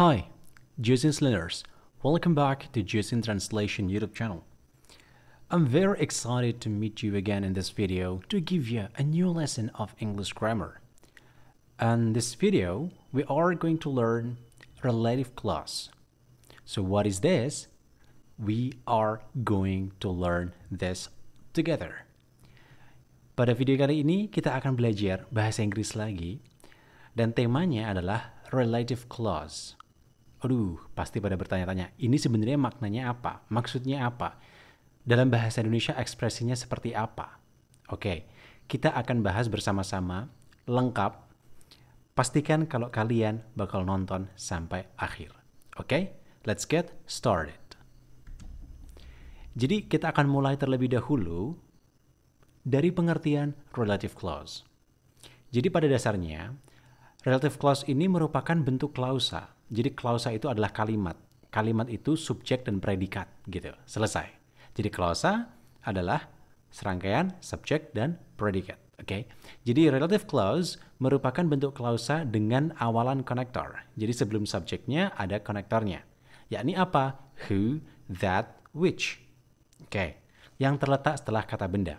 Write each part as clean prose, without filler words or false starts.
Hi, Jusin listeners. Welcome back to Jusin Translation YouTube channel. I'm very excited to meet you again in this video to give you a new lesson of English grammar. In this video, we are going to learn relative clause. So what is this? We are going to learn this together. Pada video kali ini, kita akan belajar bahasa Inggris lagi, dan temanya adalah relative clause. Aduh, pasti pada bertanya-tanya, ini sebenarnya maknanya apa? Maksudnya apa? Dalam bahasa Indonesia ekspresinya seperti apa? Oke, kita akan bahas bersama-sama, lengkap. Pastikan kalau kalian bakal nonton sampai akhir. Oke, let's get started. Jadi kita akan mulai terlebih dahulu dari pengertian relative clause. Jadi pada dasarnya, relative clause ini merupakan bentuk klausa. Jadi klausa itu adalah kalimat. Kalimat itu subjek dan predikat gitu. Selesai. Jadi klausa adalah serangkaian subjek dan predikat. Oke. Jadi relative clause merupakan bentuk klausa dengan awalan konektor. Jadi sebelum subjeknya ada konektornya. Yakni apa? Who, that, which. Oke. Yang terletak setelah kata benda.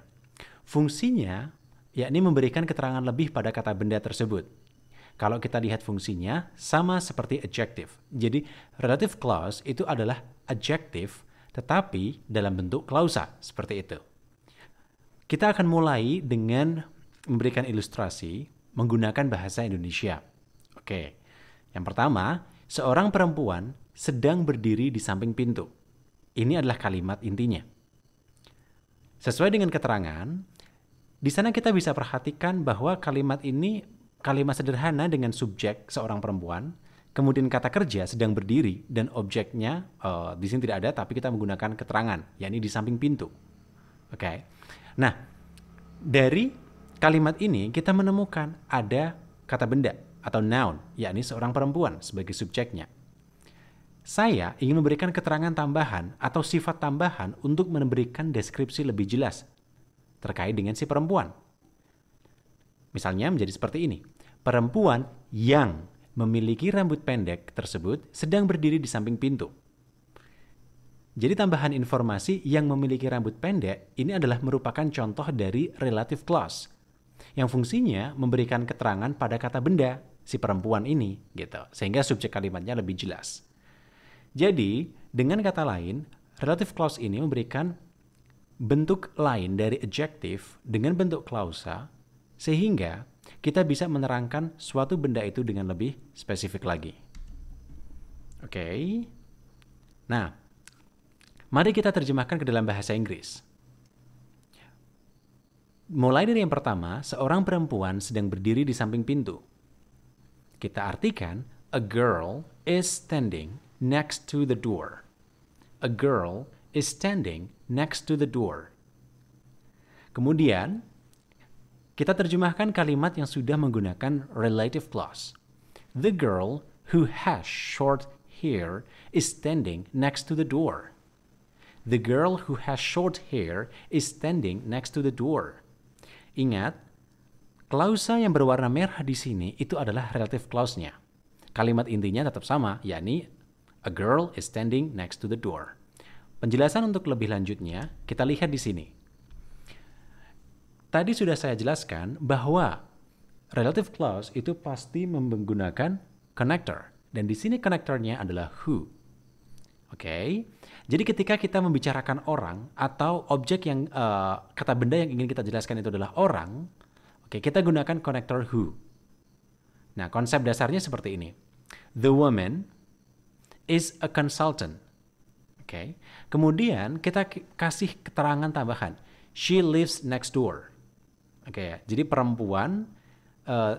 Fungsinya yakni memberikan keterangan lebih pada kata benda tersebut. Kalau kita lihat fungsinya, sama seperti adjective. Jadi, relative clause itu adalah adjective, tetapi dalam bentuk klausa, seperti itu. Kita akan mulai dengan memberikan ilustrasi menggunakan bahasa Indonesia. Oke, yang pertama, seorang perempuan sedang berdiri di samping pintu. Ini adalah kalimat intinya. Sesuai dengan keterangan, di sana kita bisa perhatikan bahwa kalimat ini kalimat sederhana dengan subjek seorang perempuan, kemudian kata kerja sedang berdiri dan objeknya di sini tidak ada, tapi kita menggunakan keterangan, yakni di samping pintu. Oke. Nah, dari kalimat ini kita menemukan ada kata benda atau noun, yakni seorang perempuan sebagai subjeknya. Saya ingin memberikan keterangan tambahan atau sifat tambahan untuk memberikan deskripsi lebih jelas terkait dengan si perempuan. Misalnya menjadi seperti ini. Perempuan yang memiliki rambut pendek tersebut sedang berdiri di samping pintu. Jadi tambahan informasi yang memiliki rambut pendek ini adalah merupakan contoh dari relative clause yang fungsinya memberikan keterangan pada kata benda si perempuan ini gitu. Sehingga subjek kalimatnya lebih jelas. Jadi, dengan kata lain, relative clause ini memberikan bentuk lain dari adjective dengan bentuk klausa sehingga kita bisa menerangkan suatu benda itu dengan lebih spesifik lagi. Oke. Nah, mari kita terjemahkan ke dalam bahasa Inggris. Mulai dari yang pertama, seorang perempuan sedang berdiri di samping pintu. Kita artikan, a girl is standing next to the door. A girl is standing next to the door. Kemudian, kita terjemahkan kalimat yang sudah menggunakan relative clause. The girl who has short hair is standing next to the door. The girl who has short hair is standing next to the door. Ingat, klausa yang berwarna merah di sini itu adalah relative clause-nya. Kalimat intinya tetap sama, yakni a girl is standing next to the door. Penjelasan untuk lebih lanjutnya, kita lihat di sini. Tadi sudah saya jelaskan bahwa relative clause itu pasti menggunakan connector. Dan di sini connectornya adalah who. Oke. Jadi ketika kita membicarakan orang atau objek yang kata benda yang ingin kita jelaskan itu adalah orang, oke, kita gunakan connector who. Nah, konsep dasarnya seperti ini. The woman is a consultant. Oke. Kemudian kita kasih keterangan tambahan. She lives next door. Oke, jadi perempuan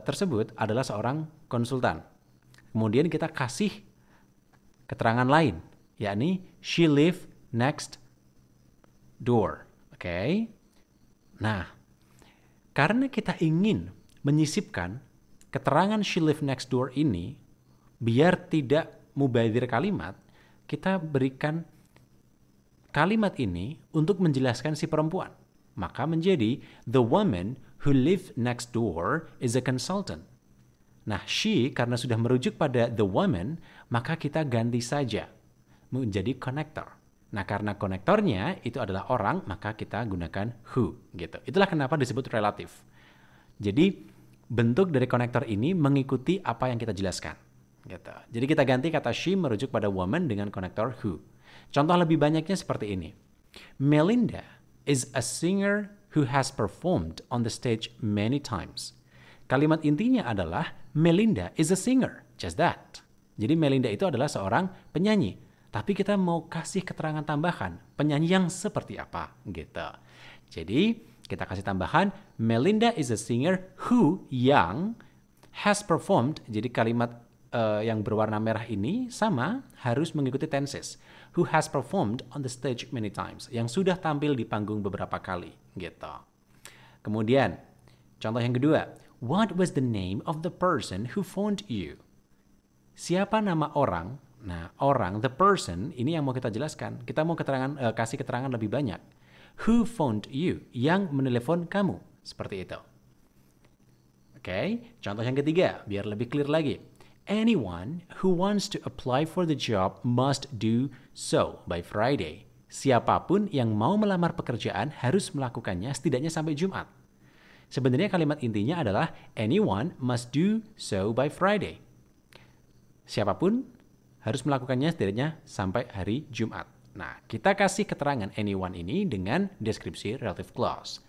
tersebut adalah seorang konsultan. Kemudian kita kasih keterangan lain, yakni she live next door. Oke. Nah, karena kita ingin menyisipkan keterangan she live next door ini biar tidak mubazir kalimat, kita berikan kalimat ini untuk menjelaskan si perempuan. Maka menjadi the woman who lives next door is a consultant. Nah, she karena sudah merujuk pada the woman, maka kita ganti saja menjadi connector. Nah, karena konektornya itu adalah orang, maka kita gunakan who gitu. Itulah kenapa disebut relatif. Jadi, bentuk dari konektor ini mengikuti apa yang kita jelaskan. Gitu. Jadi kita ganti kata she merujuk pada woman dengan konektor who. Contoh lebih banyaknya seperti ini. Melinda is a singer who has performed on the stage many times. Kalimat intinya adalah Melinda is a singer, just that. Jadi Melinda itu adalah seorang penyanyi. Tapi kita mau kasih keterangan tambahan, penyanyi yang seperti apa gitu. Jadi kita kasih tambahan Melinda is a singer who yang has performed. Jadi kalimat yang berwarna merah ini sama harus mengikuti tenses. Who has performed on the stage many times. Yang sudah tampil di panggung beberapa kali gitu. Kemudian contoh yang kedua. What was the name of the person who phoned you? Siapa nama orang? Nah, orang, the person, ini yang mau kita jelaskan. Kita mau kasih keterangan lebih banyak. Who phoned you? Yang menelepon kamu. Seperti itu. Oke, contoh yang ketiga, biar lebih clear lagi. Anyone who wants to apply for the job must do so by Friday. Siapapun yang mau melamar pekerjaan harus melakukannya setidaknya sampai Jumat. Sebenarnya kalimat intinya adalah anyone must do so by Friday. Siapapun harus melakukannya setidaknya sampai hari Jumat. Nah, kita kasih keterangan anyone ini dengan deskripsi relative clause.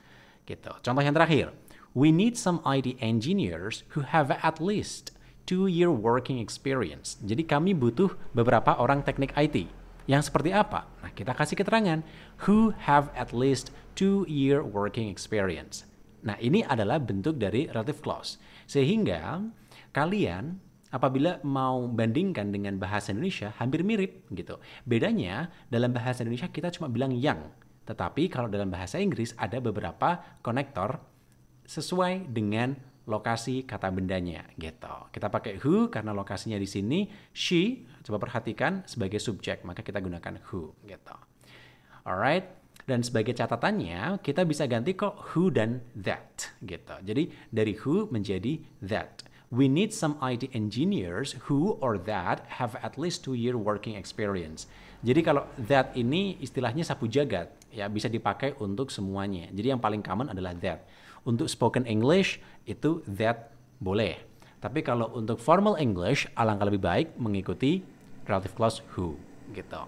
Gitu. Contoh yang terakhir. We need some IT engineers who have at least 2-year working experience. Jadi kami butuh beberapa orang teknik IT. Yang seperti apa? Nah, kita kasih keterangan who have at least 2-year working experience. Nah, ini adalah bentuk dari relative clause. Sehingga kalian apabila mau bandingkan dengan bahasa Indonesia hampir mirip gitu. Bedanya dalam bahasa Indonesia kita cuma bilang yang. Tetapi kalau dalam bahasa Inggris ada beberapa konektor sesuai dengan lokasi kata bendanya gitu. Kita pakai who karena lokasinya di sini, she coba perhatikan sebagai subjek, maka kita gunakan who gitu. Alright. Dan sebagai catatannya, kita bisa ganti kok who dan that gitu. Jadi dari who menjadi that. We need some IT engineers who or that have at least 2-year working experience. Jadi kalau that ini istilahnya sapu jagat, ya bisa dipakai untuk semuanya. Jadi yang paling common adalah that. Untuk spoken English itu that boleh. Tapi kalau untuk formal English alangkah lebih baik mengikuti relative clause who gitu.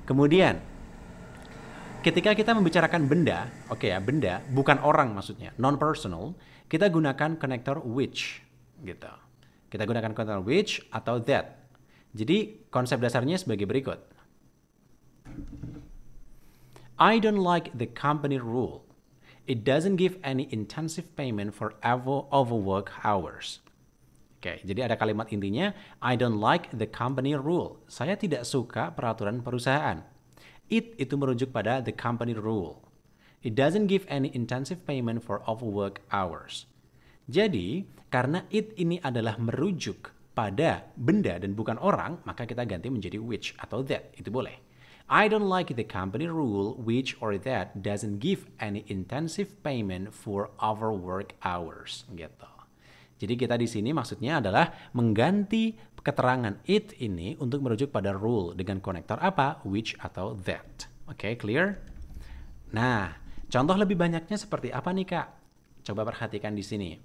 Kemudian ketika kita membicarakan benda, oke ya, benda, bukan orang maksudnya, non-personal, kita gunakan konektor which, gitu. Kita gunakan konektor which atau that. Jadi, konsep dasarnya sebagai berikut. I don't like the company rule. It doesn't give any intensive payment for overwork hours. Oke, jadi ada kalimat intinya, I don't like the company rule. Saya tidak suka peraturan perusahaan. It itu merujuk pada the company rule. It doesn't give any intensive payment for overwork hours. Jadi, karena it ini adalah merujuk pada benda dan bukan orang, maka kita ganti menjadi which atau that. Itu boleh. I don't like the company rule which or that doesn't give any intensive payment for overwork hours. Gitu. Jadi kita di sini maksudnya adalah mengganti keterangan it ini untuk merujuk pada rule dengan konektor apa? Which atau that. Oke, clear? Nah, contoh lebih banyaknya seperti apa nih, Kak? Coba perhatikan di sini.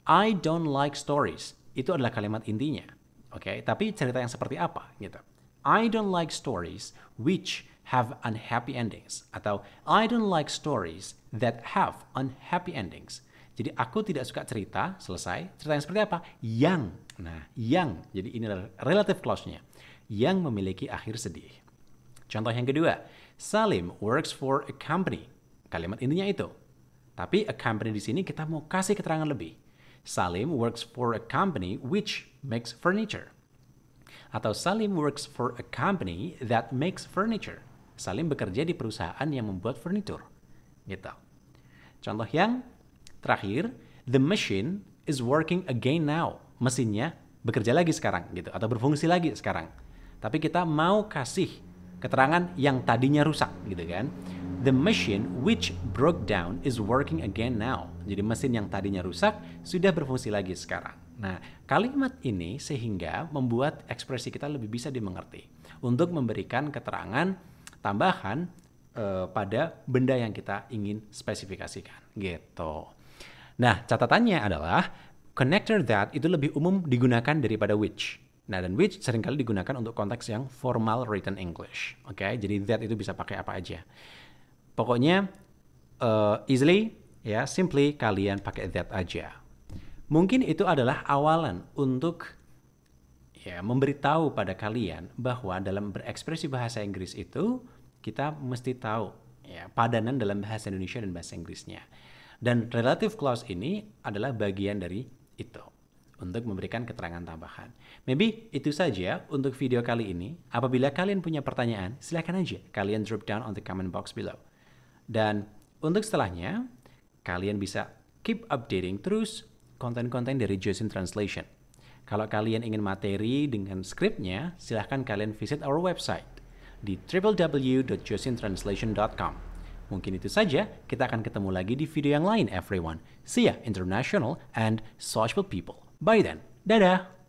I don't like stories. Itu adalah kalimat intinya. Oke, tapi cerita yang seperti apa gitu. I don't like stories which have unhappy endings atau I don't like stories that have unhappy endings. Jadi aku tidak suka cerita, selesai. Cerita yang seperti apa? Yang. Nah, yang. Jadi ini adalah relative clause-nya. Yang memiliki akhir sedih. Contoh yang kedua. Salim works for a company. Kalimat intinya itu. Tapi a company di sini kita mau kasih keterangan lebih. Salim works for a company which makes furniture. Atau Salim works for a company that makes furniture. Salim bekerja di perusahaan yang membuat furnitur. Gitu. Contoh yang terakhir, the machine is working again now. Mesinnya bekerja lagi sekarang gitu atau berfungsi lagi sekarang. Tapi kita mau kasih keterangan yang tadinya rusak gitu kan. The machine which broke down is working again now. Jadi mesin yang tadinya rusak sudah berfungsi lagi sekarang Nah, kalimat ini sehingga membuat ekspresi kita lebih bisa dimengerti untuk memberikan keterangan tambahan pada benda yang kita ingin spesifikasikan gitu. Nah, catatannya adalah connector that itu lebih umum digunakan daripada which. Nah, dan which seringkali digunakan untuk konteks yang formal written English. Oke, jadi that itu bisa pakai apa aja. Pokoknya easily ya, simply kalian pakai that aja. Mungkin itu adalah awalan untuk ya memberitahu pada kalian bahwa dalam berekspresi bahasa Inggris itu kita mesti tahu ya padanan dalam bahasa Indonesia dan bahasa Inggrisnya. Dan relative clause ini adalah bagian dari itu untuk memberikan keterangan tambahan. Maybe itu saja untuk video kali ini. Apabila kalian punya pertanyaan, silakan aja kalian drop down on the comment box below. Dan untuk setelahnya, kalian bisa keep updating terus konten-konten dari Josin Translation. Kalau kalian ingin materi dengan skripnya, silahkan kalian visit our website di www.josintranslation.com. Mungkin itu saja, kita akan ketemu lagi di video yang lain everyone. See ya international and sociable people. Bye then. Dadah!